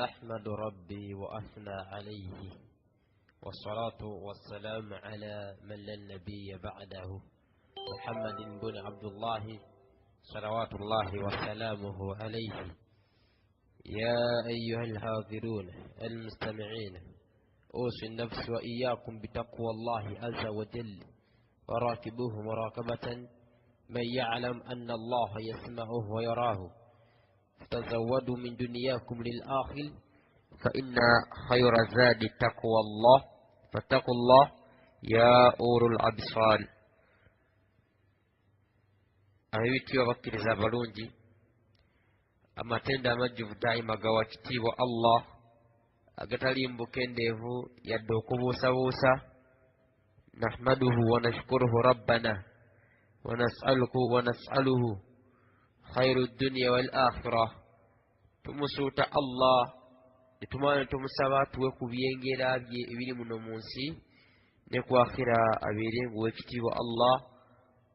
أحمد ربي وأثنى عليه والصلاة والسلام على من لا نبي بعده محمد بن عبد الله صلوات الله وسلامه عليه. يا أيها الحاضرون المستمعين، أوصي النفس وإياكم بتقوى الله عز وجل وراكبوه مراقبة من يعلم أن الله يسمعه ويراه. فتزودوا من دنياكم للآخر فإن خير الزاد تقوى الله، فاتقوا الله يا أولو الأبصار. Abibitiwa bakkiriza abalungi, amatenda amajjuvu daima gawa kitiibwa Allah agatali mbukendeevu yadde okubuusabuusa. Nahmaduhu wa nashkuruhu rabbana wa nas'aluhu khairu dunya wal akhirah. Tumusuuta Allah netumana tumusaba tuwe ku byengera bye ebiri muno mu nsi ne ku akhira abeere ng'owekitiibwa Allah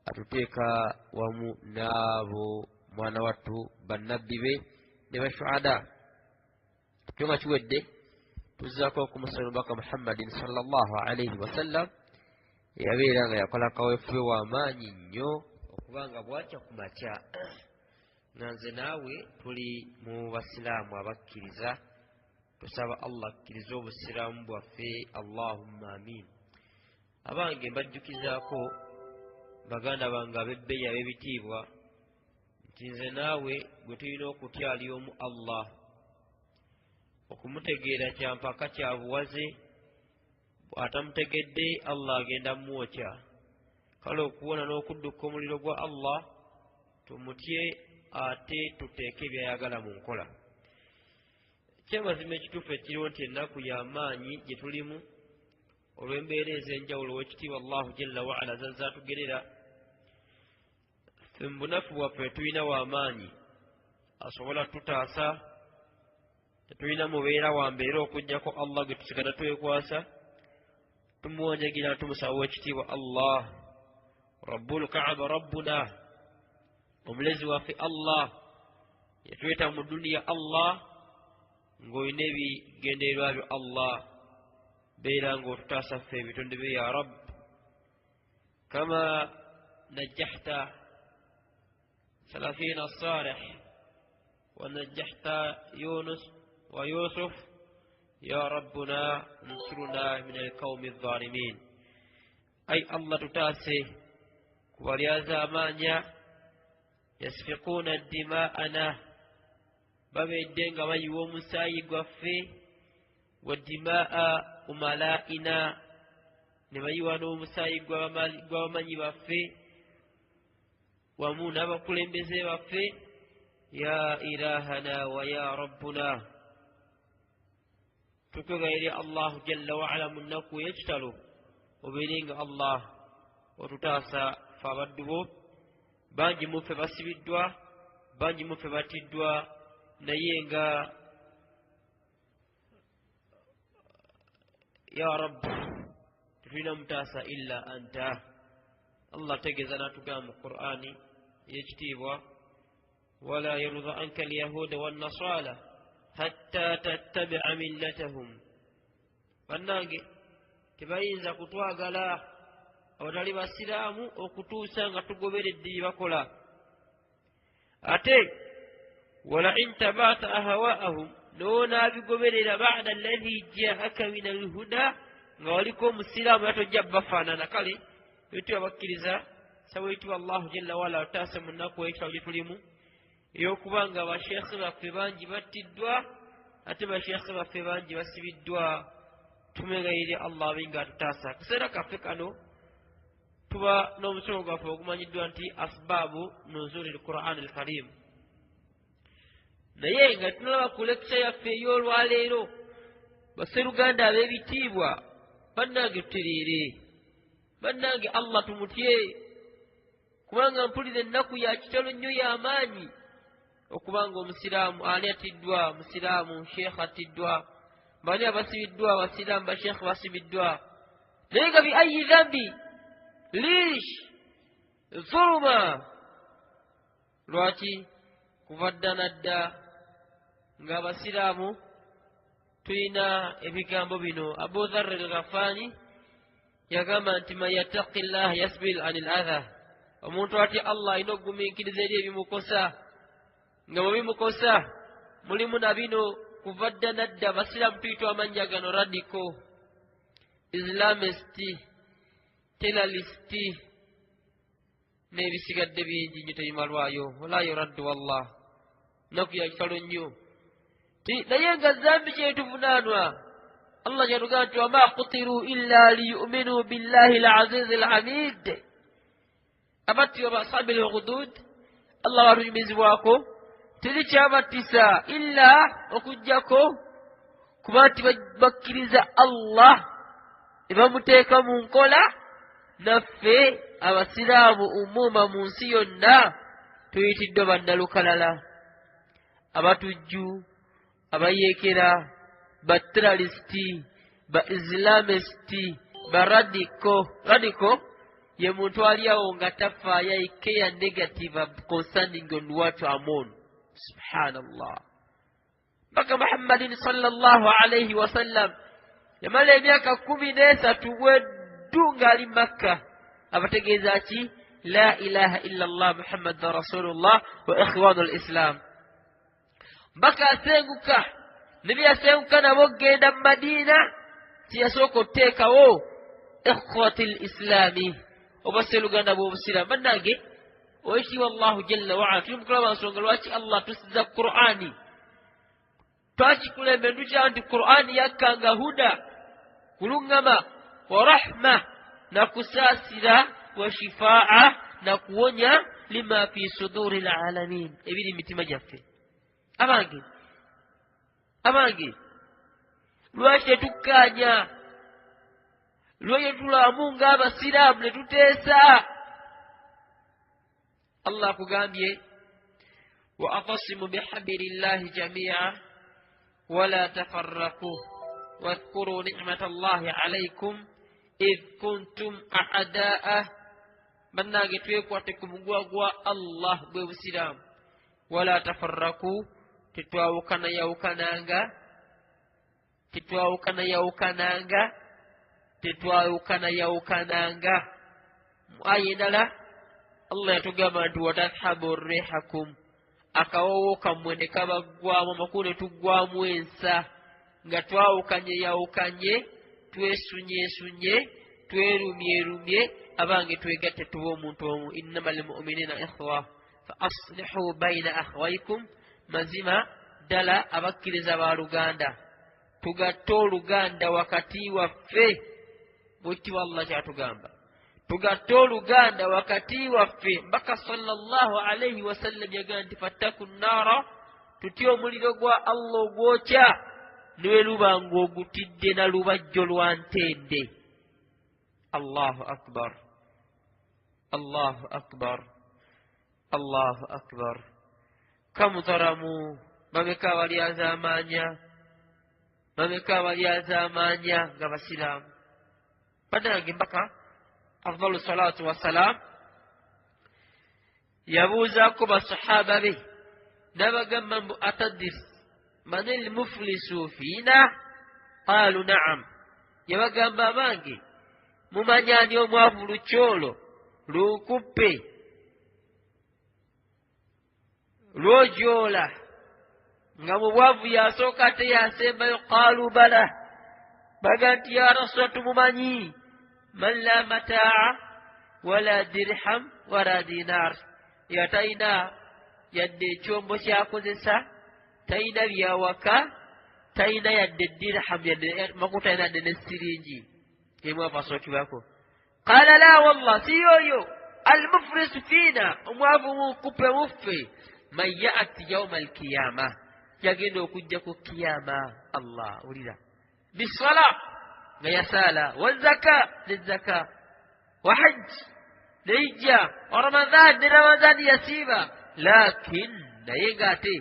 atuteeka wamu n'abo mwana wattu bannabbi be ne bashuhada. Kyo nga kiwedde tuzzaako okumusaba omubaka Muhammadin sallallahu alayhi wasallam eyabeera nga yakola kaweefube w'amaanyi nnyo okuba nga bwakya ku makya nga nze naawe tuli mu basiraamu abakkiriza. Tusaba Allah akkiriza obusiraamu bwaffe, Allahumma amin. Abange mbajjukizaako baganda bange ab'ebbeeyi ab'ebitiibwa nti nze naawe gwe tulina okutyali omu Allah, okumutegeera kyampaka kya buwaze. Atamutegedde Allah agenda mwokya. Kale okuwona n'okudduka omuliro gwa Allah tumutye ate tuteeke byayagala mu nkola. Kyamazima ekituufu ekiriwo nti ennaku y'amaanyi gye tulimu olw'embeera ez'enjawulo w'ekitiibwa Allahu jalla wa ala zazza atugerera. Ffe mu bunafu bwaffe tulina w'amaanyi asobola tutaasa, tetulina mubeera wa mbeera okuggyako Allah gwe tusigala twekwasa. Tumuwanjagira tumusaba w'ekitiibwa Allah Rabbul Kaaba Rabbuna, omulezi waffe Allah yatweta mu duniya Allah ng'olina ebigendererwa byo Allah, beera ng'otutaasa ffe ebitonde bye ya Rabb. Kama najjahta Salafina Salih wa najjahta Yunus wa Yusuf ya Rabbuna nsurna min alqawmi adh-dhalimin. Ay Allah tutaase kubalyaza amaanya yasfiquna dima'ana, babedde nga bayiwa omusaayi gwaffe, wa dima'a umala'ina, ne bayiwa n'omusaayi gw'abamanyi baffe wamu n'abakulembeze baffe. Ya ilahana wa ya rabbuna, tukwegayire Allahu jalla wa ala mu nnaku ey'ekitalo obeere nga Allah otutaasa ffe abaddu bo. Bangi muffe basibiddwa, bangi muffe batiddwa, naye nga ya Rabbi tetulina mutaasa illa anta. Allah tegeeza n'atugamba mu Qur'ani ey'ekitiibwa, wala yarda anka alyahuda wannasara hatta tattabi'a millatahum. Bannange tebayinza kutwagala abatali basiraamu okutuusa nga tugoberedde bye bakola. Ate wala in tabata ahwaahum, n'onaabigoberera ba'da alladhi jaaka min alhuda, nga waliko omusiraamu yatojja bafaanana. Kale ebitibwa bakkiriza saba witibwa Allahu jalla wala otaasa mu nnaku ekitalo gye tulimu ey'okuba nga basheekhe baffe bangi battiddwa ate basheekhe baffe bangi basibiddwa. Tumwegayirire Allah abe nga atutaasa. Akaseera kaffe kano tuba n'omusomo gwaffe ogumanyiddwa nti asbaabu nuzuli al-Qur'an al-Karim. Naye nga tunalaba ku lekisa yaffe ey'olwaleero, basseruganda ab'ebitiibwa, bannange tutereere, bannange Allah tumutye, kubanga mpulira ennaku ya kitalo nnyo y'amaanyi okubanga omusiraamu ani atiddwa, musiraamu sheekh atiddwa, bani abasibiddwa, abasiraamu basheekh basibiddwa. Naye nga bi ayi dhambi liish zuluma, lwaki kuva dda nadda ng'abasiraamu tulina ebigambo bino. Abu Dharr al-Ghafani yagamba nti man yattaqillah yasbil anil adha, omuntu atya Allah alina okugumiikiriza eri ebimukosa. Nga bwe bimukosa mulimu na bino kuva dda nadda abasiraamu tuyita amannya gano: radical, islamist, terrorist n'ebisigadde bingi nnyo tebimalwayo. Wala yuraddu wallah, naku ya kifalo nnyo. Naye nga zambi kyetuvunaanwa, Allah kyatugamba nti wama qutilu illa liyuminu billahi al-azizi al-hamid. Abatti wa ashabi al-hudud Allah watunyumizibwako terikyabattisa illa okujjako kuba nti bakkiriza Allah ne bamuteeka mu nkola. Naffe abasiraamu umuma mu nsi yonna tuyitiddwa bannalukalala, abatujju, abayeekera, baterroristi, ba islamisti, ba radical ye muntu ali awo nga tafaayo, I care negative concerning on what I'm on. Subhanallah. Mpaka Muhammadin sallallahu alayhi wa sallam yamala emyaka 13 weddu ng'ali Makka abategeeza ki? La ilaha illa Allah Muhammadur Rasulullah wa ikhwanul Islam. Mpaka asenguka, ne byasenguka nabo genda mu Madina, tiyasooka oteekawo ikhwatul Islami, obase luganda bw'obusiraamu. Bannange oekitiibwa Allahu jalla wa ala tuli mu kulaba nsonga lwaki Allah tusiza Qur'ani. Twakikulembe ndukira nti Qur'ani yakkanga huda, kuluŋŋama, wa rahma, na kusaasira, wa shifaa, na kuwonya lima fi suduri alalamin, ebiri mitima gyaffe. Abange lwaki tetukkaanya, lwaki tulaamu ng'abasiraamu ne tuteesa? Allah kugambye wa atasimu bihablillahi jami'a wala tafarraqu wadhkuru ni'matallahi alaykum idh kuntum a'da'a. Bannange twekwate ku muguwa gwa Allah gwe busiraamu. Wala tafarraqu, tetwawukana aya endala Allah yatugamba nti watathabu rihakum, akawowo kammwe ne kabaggwamu, amakulu ne tuggwamu ensa, nga twawukanye twesunye twerumye abange twegatte tuba omuntu omu. Innamal mu'minina ikhwa fa aslihu bayna akhawaykum, mazima ddala abakkiriza baaluganda tugatte oluganda wakati waffe. Bwekitibwa Allah kyatugamba tugatte oluganda wakati waffe. Mbaka sallallahu alayhi wasallam yagamba nti fattaku nnaara, tutya omuliro gwa Allah ogwokya niwe luba ng'ogutidde na lubajjo lwa ntende. Allahu akbar, Allahu akbar, Allahu akbar. Kamutaramu, bameka abalyazaamaanya nga basiraamu. Bannange mpaka afdalu salatu wassalam yabuuzaako basahaba be n'abagamba mbu atadir manil muflisu fiina, qaalu na'am. Yabagamba abange mumanyani omwavu lukyolo lunkuppe lwojoola nga mu bwavu yasooka ate yasembayo? Qaalu bala, baga nti ya Rasul tumumanyi. Man la mataa wala dirham wala dinar, yatalina yadde ekyombo kyakozesa, talina byawaka, talina yadde dirham, yadde makuta, talina yadde nesiringi emwavu asookibwako. Qala la wallah, si yoyo almuflisu fiina, omwavu munkuppe muffe. Man ya'ti yawma alqiyama, yagenda okujja ku kiyama. Allah ulira bisala nga yasala, wazaka nezaka, wa hajj neijja, wa ramadhan ne ramadhan yasiba, lakin naye ngate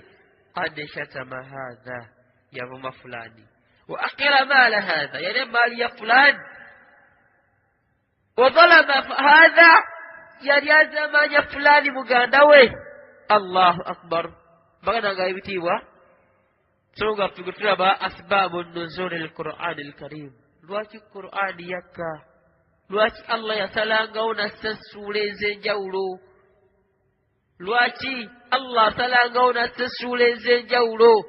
qad shatama hadha, yavuma fulani, wa aqira mala hadha, yale mali ya fulani, wa dhalama hadha, yalyazamanya fulani muganda we. Allahu akbar. Bagana nga ebitiibwa songa tulaba asbabu nuzul al-Qur'an al-Karim. Lwaki Qur'an yakka? Lwaki Allah yasalangawo nassassuula ez'enjawulo? Lwaki Allah asalangawo nassassuula ez'enjawulo?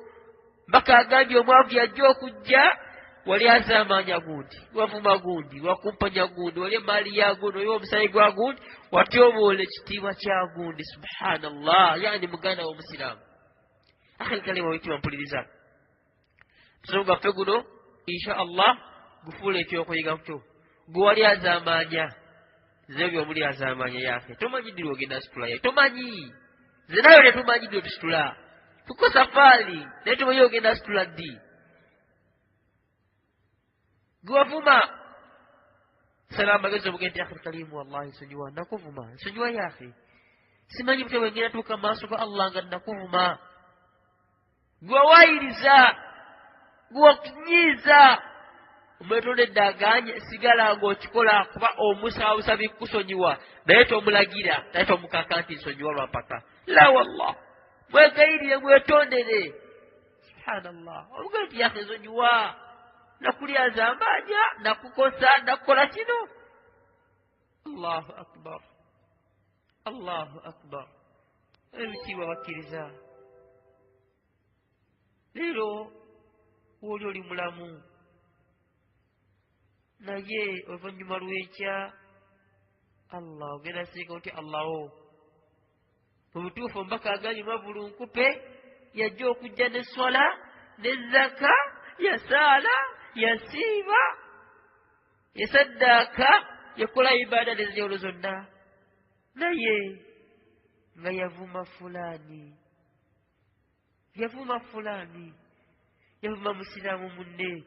Mbaka agambye omwavu yajja okujja wali azaamanya gundi, wavuma gundi, wakumpanya gundi, wali emaali ya gundi, wali omusayi gwa gundi, watyoboola ekitiibwa kya gundi. Subhanallah. Yani muganda w'omusiraamu, akhil kalima wekitiibwa mpuliriza, musomo gwaffe guno insha Allah gufuula ekyokuyiga kyo. Gwe wali azaamanya, nze byomuli azaamanya yaffe, tomanyi ddi lwogenda situla ye, tomanyi. Nze nayo tetumanyi ddi otusitula, tuko safaali naye tumanyi ogenda situla ddi. Gwe wavuma salamu magezi omugenti akhil kalimu, wallahi nsonyiwa, nakuvuma, nsonyiwa yaffe, simanyi bute wengenda tuuka maaso ga Allah nga nakuvuma. Gwe waayiriza, gwe wakunyiiza, omwetondedde aganye sigala ng'okikola kuba omusaawusa bikkusonyiwa, naye tomulagira, naye tomukaka nti nsonyiwa lwampaka. La wallah, mwegayirire mwetondere. Subhanallah. Omugenti yakhe nsonyiwa, nakulyaza amaanya, nakukosa, nakukola kino. Allahu akbar, Allahu akbar. Ebitiibwa bakkiriza, leero woli oli mulamu, naye oluvannyuma lw'ekya Allah ogenda singa oti Allaho. Mu butuufu omubaka agambye mavulu nkupe yajja okujja ne swala ne zaka, yasaala, yasiiba, yasaddaaka, yakola ibaada n'ezenjawulo zonna, naye nga yavuma fulaani, yavuma fulaani, yavuma musiraamu munne,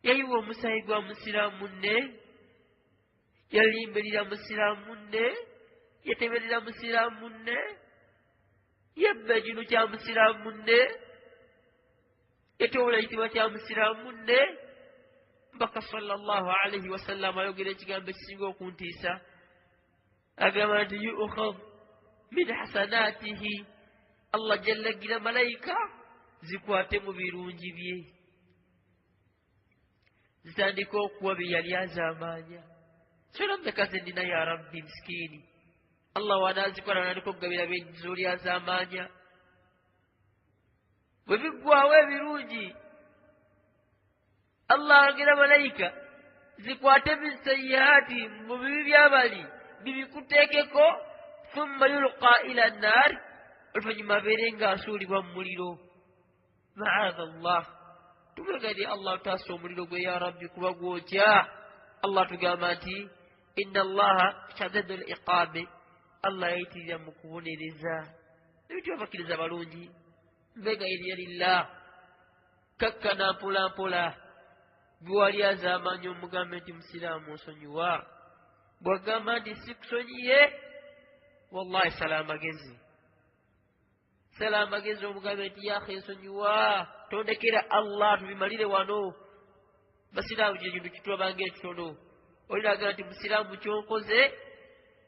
yayiwa omusayi gwa musiraamu munne, yalimberera musiraamu munne, yatemerera musiraamu munne, yabba ekinu kya musiraamu munne, yatoola ekitiibwa kya musiraamu munne. Mbaka sallallahu alayhi wa sallam ayogera ekigambo ekisinga okuntiisa, agamba nti yu'khadh min hasanaatihi, Allah jallagira malayika zikwate mu birungi bye, zitandika okuwa bye yali azaamanya. Sona mutakaze nina ya rabbi miskiini, Allah wanaazikola nandika okugabira by'oli azaamanya. Bwe biggwawo ebirungi, Allah agira malayika zikwate bisayyaati, mu bibi by'abali bibikuteekeko, thumma yulqa ila nnaar, oluvannyuma abeere ng'asuulibwa mu muliro. Ma'aadha Allah, tubegadi Allah taasa omuliro gwe ya rabbi kuba gwotya. Allah tugamba nti inna Allaha shadiddu al-iqaabi, Allah yayitirira mu kubonereza. Ebityo abakkiriza balungi, mbegayirira lillah, kakkana mpola mpola. Gwe wali azaamanya omugambe nti musiraamu nsonyiwa, bw'agamba nti sikusonyiye, wallahi sala amagezi, sala amagezi omugambe nti yakhe nsonyiwa, tondekera Allah tubimalire wano. Basiraamu kye kintu kitulabanga ekitono, olina agamba nti musiraamu kyonkoze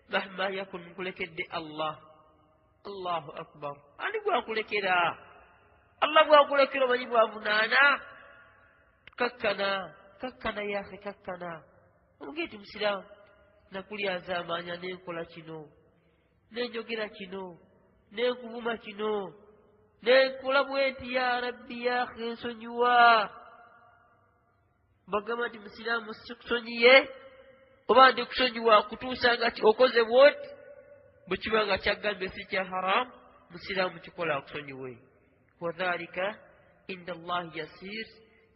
mahma yakun, nkulekedde Allah. Allahu akbar. Ani gwakulekera? Allah gwakulekera omanyi bwavunaana. Kakkana, kakkana yakhe, kakkana. Omugenti musiraamu, nakulyaza amaanya nenkola kino, nenjogera kino, nenkuvuma kino, nenkola bwenti ya rabbi yakhe nsonyiwa. Bagamba nti musiraamu sikusonyiye, oba ndi kusonyiwa kutuusa nga okoze bwoti, bwe kiba nga kyagambye si kya haramu, musiraamu kikola akusonyiwe. Wadhalika inda Allahi yasiir,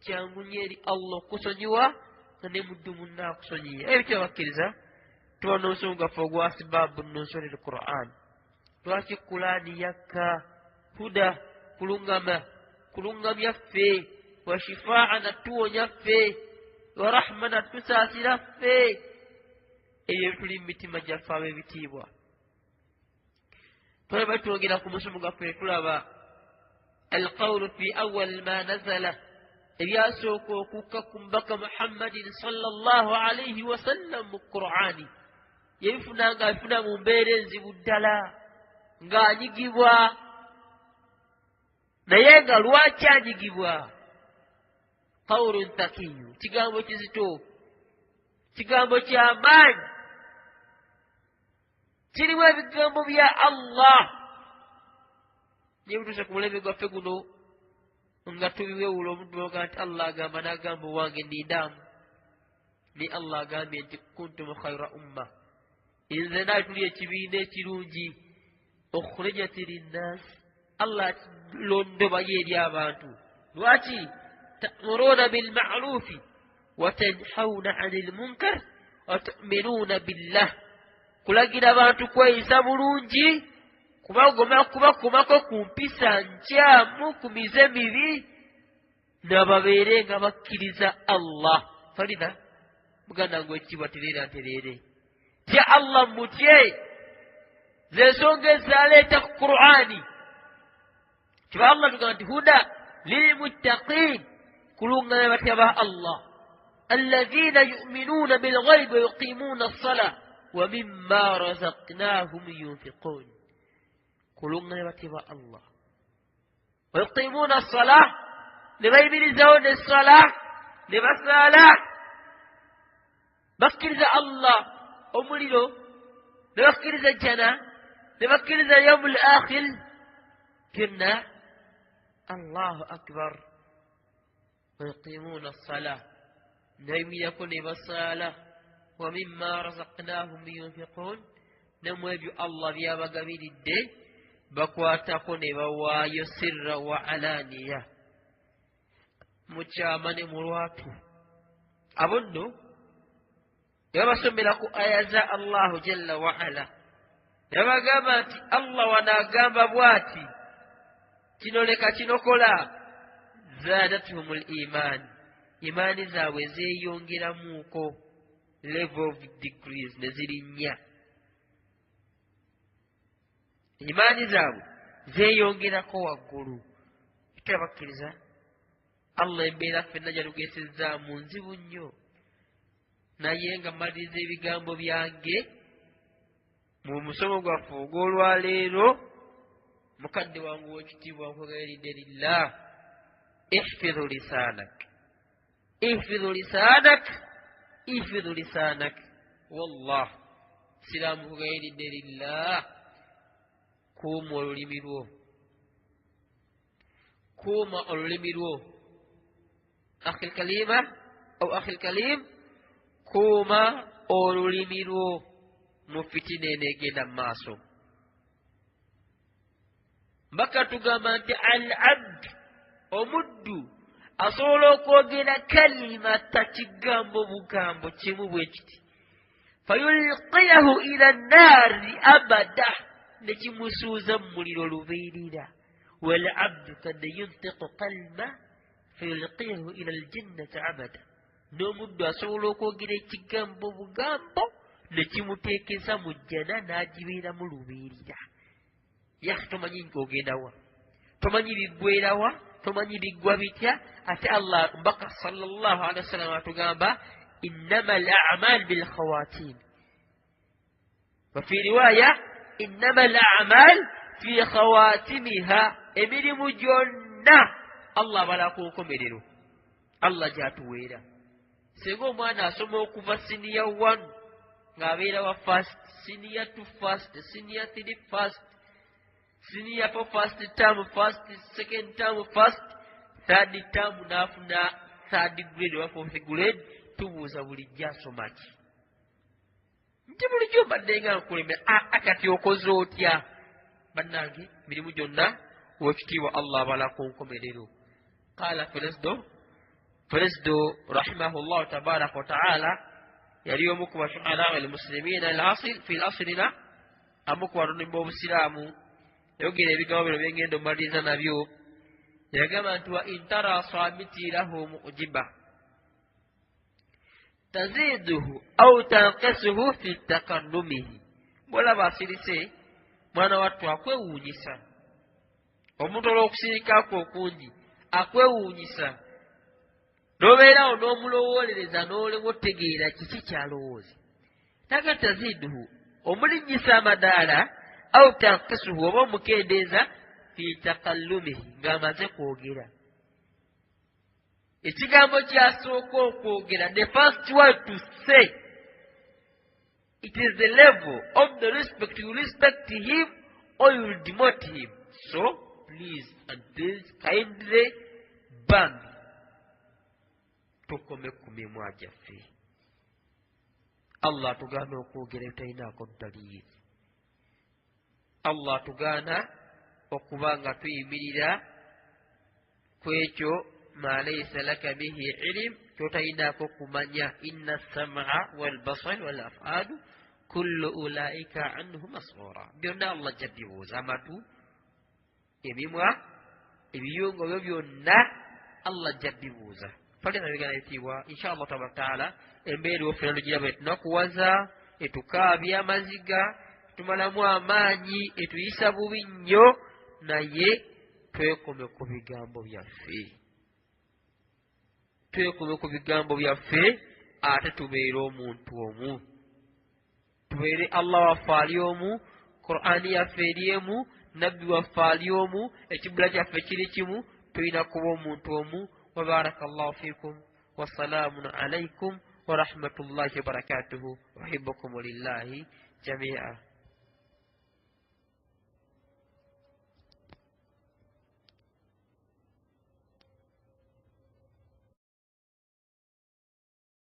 kyangu nnyo eri Allah okusonyiwa nga ne muddu munne akusonyiye. Ebityo bakkiriza, tuba n'omusomo gwaffe ogwa asbaabu nuzuli al-Qur'an. Lwaki Qur'ani yakka huda, kulungamya ffe, wa shifaa natuwonya ffe, wa rahma natusaasira ffe, ebyo tuli mu mitima gyaffe ab'ebitiibwa. Tulaba twogera ku musomo gwaffe tulaba alqawlu fi awwal ma nazala, ebyasooka okukka ku mubaka Muhammadin sallallahu alayhi wa sallam mu Qur'ani. Yebifuna nga abifuna mu mbeera enzibu ddala, ng'anyigibwa, naye nga lwaki anyigibwa qawlun takiyu kigambo kizito kigambo ky'amaanyi kirimu ebigambo bya Allah niye butuuse ku mulembe gwaffe guno nga tubiwewula omuntu oga nti Allah agamba n'agamba wange ndindaamu ni Allah agambye nti kuntum khayra umma nze naye tuli ekibiina ekirungi ukhrijat linnas Allah londobayo eri abantu lwaki ta'muruna bilma'rufi wa tanhawna 'anil munkar wa tu'minuna billah kulagira abantu kweyisa bulungi kubakomako ku mpisa nkyamu ku mize mibi nababeere nga bakkiriza Allah falina muganda ngo ekibwa tereera ntereere tya Allah mutye zensonga ezaleeta ku Qur'ani kiba Allah tugamba nti huda lilmuttaqin kulungana batya ba Allah alladhina yu'minuna bilghaybi wa yuqimuna as-salah wa mimma razaqnahum yunfiqun kulungana batya ba Allah wa yuqimuna as-salah nebayimirizawo n'essala ne basaala bakkiriza Allah omuliro ne bakkiriza jana ne bakkiriza yawmul akhir byonna Allahu akbar wa yuqimuna as-salah nebayimirako ne basaala wa mimma razaqnahum yunfiqun nemu ebyo Allah byabagabiridde bakwatako ne bawaayo sirra wa alaniya mukyama ne mu lwatu abo nno yabasomera ku aya za Allahu jalla wa ala yabagamba nti Allah wanaagamba bw'ati kino leka kinokola zaadathumul iman imaani zaabwe zeeyongeramuuko level of degrees ne zirinnya imaani zaabwe zeeyongerako waggulu tebakkiriza Allah embeera ffenna gyatugeesezaamu nzibu nnyo naye nga mmaliriza ebigambo byange mu musomo gwaffe ogw'olwaleero mukadde wange w'ekitiibwa nkwegayiridde lillah ihfidhu lisaanak ihfidhu lisaanak ihfidhu lisaanak wallah siraamu nkwegayiridde lillah kuuma olulimi lwo kuuma olulimi lwo akhil kalima aw akhil kalim kuuma olulimi lwo mu fitina eneegenda mu maaso mbaka tugamba nti al abd omuddu asobola okwogera kalimata kigambo bugambo kimu bwe kiti fayulqiyahu ila nnaari abada nekimusuuza mu muliro lubeerera wal abdu kad yuntiqu kalma fayulqiyahu ila aljannati abada n'omuddu asobola okwogera ekigambo bugambo nekimuteekeza mu jjana n'agibeeramu lubeerera yaki tomanyi ng'ogendawa tomanyi biggwerawa tomanyi biggwa bitya ate Allah mbaka sallallahu alaihi wasallam atugamba innama al-a'mal bil khawatim wa fi riwaya innama al-a'mal fi khawatimiha emirimu gyonna Allah abala ku nkomerero Allah gyatuweera singa omwana asoma okuva siniya 1 ng'abeera wa first senior 2 first senior 3 first senior 4 first term first second term first third term n'afuna third grade wa fourth grade tubuuza bulijjo asoma ki nti bulijjo mbadde nga nkulemera akati okoze otya bannange mirimu gyonna w'ekitiibwa Allah abala ku nkomerero qala Presdo rahimahullahu tabaraka wa ta'ala yali omu ku bashuhada al-muslimina al-asl fi al-aslina amu ku batonde b'obusiraamu yogera ebigambo bino byengenda omaliriza nabyo yagamba nti wa intara samiti lahu mujiba taziduhu au tanqisuhu fi takallumihi bw'olaba asirise mwana wattu akwewuunyisa omuntu olw'okusirikako okungi akwewuunyisa n'obeerawo n'omulowolereza n'olewo otegeera kiki kyalowooza taga taziduhu omulinnyisa amadaala au tanqisuhu oba omukendeeza fi taqallumihi ng'amaze kwogera ekigambo kyasooka okwogera the first word to say it is the level of the respect. You respect him or you will demote him. So please and please kindly bambi tukome ku mimwa gyaffe. Allah tugaana okwogera ebitalinaako ddaliiri. Allah tugaana okuba nga tuyimirira ku ekyo ma laysa laka bihi ilim kyotalinaako kumanya. inna sam'a wal basar wal af'aadu kullu ulaika anhu mas'ura. byonna Allah jabbibuuza. amatu, emimwa, ebiyungo byo byonna Allah jabbibuuza. Twalina bigana ebitiibwa inshallah taala embeera ofuna lugira tunakuwaza etukaabya amaziga tumalamu amaanyi etuyisa bubi nnyo naye twekome ku bigambo byaffe. Twekome ku bigambo byaffe ate tubeere omuntu omu. Tubeere Allah waffe ali omu, Qur'ani yaffe eri emu, nabbi waffe ali omu, ekibula kyaffe kiri kimu. Tulina kuba omuntu omu. Wa barakallahu fikum wa salaamun alaykum wa rahmatullahi wa barakatuhu. Uhibbukum lillahi jami'a.